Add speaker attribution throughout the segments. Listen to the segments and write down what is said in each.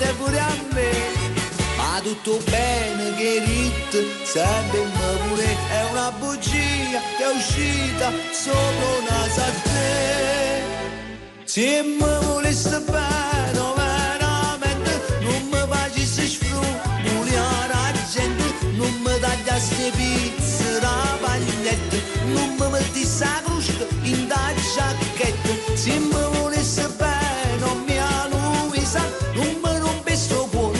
Speaker 1: succede pure a me. Ma tutto bene che rit, sapemmo pure è una bugia che è uscita sopra una te. Se mi volesse bene veramente non mi facesse sfruttare la gente, non mi tagliasse pizza la paglietta, non mi mettesse la crusca in da giacchetta. Se mi volesse bene non mi Luisa, non mi rompesse con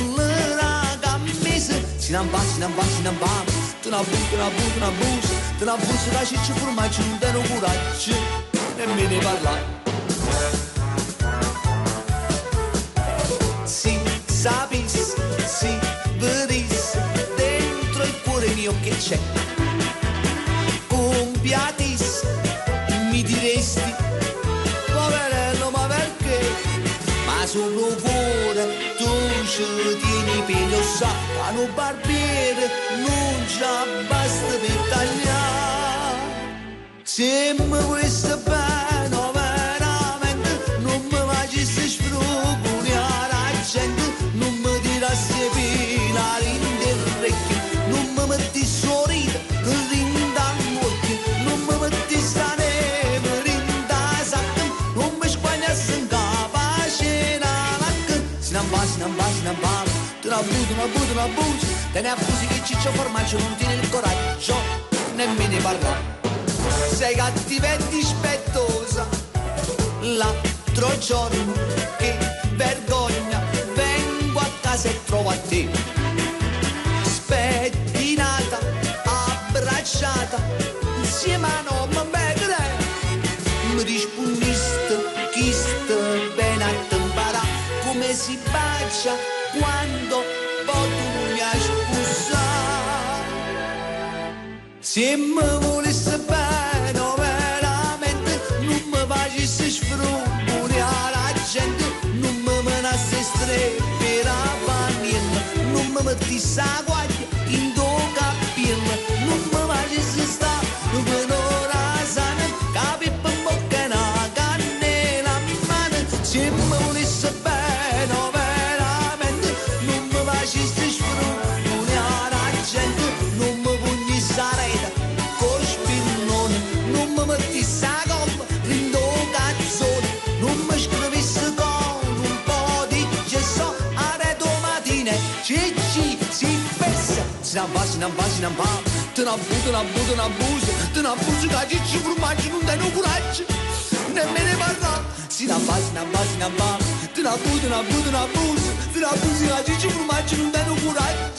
Speaker 1: la camisa. Se non va, te ne abuso, la ciccia formaggio non te ne coraggio, nemmeno parlare. Si sapessi, si vedessi dentro il cuore mio che c'è, compiatessi, mi diresti poverello ma perché? Ma sopra il cuore tu ci tieni per lo sa, a un barbiere non ci basta per tagliare. Se mi volesse bene veramente non mi facesse sfruttare la gente, non mi tirasse pila rinderrecchio, non mi metti sorride rindall'occhio, non mi metti sta neve rindasacca, non mi spagnasse in capace la lacca. Se non va, te ne abuso, te ne accusi che ciccio formaggio non tiene il coraggio, nemmeno parlare. Sei cattiva e dispettosa, l'altro giorno che vergogna vengo a casa e trovo a te spettinata, abbracciata insieme a nonna Megre. Mi rispondiste chi sta bene a te imparare come si bacia quando poi tu mi hai sposato. Se mi volesse bene veramente non mi facesse sfruttare la gente, non mi menasse streppi la panniera, non mi mettesse la guaglia in do cappiello, non mi facesse stare per ora sana, capi per bocca e una cannella a mano. Se mi volesse bene veramente non mi facesse sfruttare la gente, non mi pugnisse la rete con spillone, non mi mettesse la gomma rindo cazzone, non mi scrivesse con un po' di gesso a domattina cicci si pessa. Se non va, te ne abuso che cicci formaggio non te ne coraggio, nemmeno parla. Se non va, te ne abuso che cicci formaggio non te ne coraggio.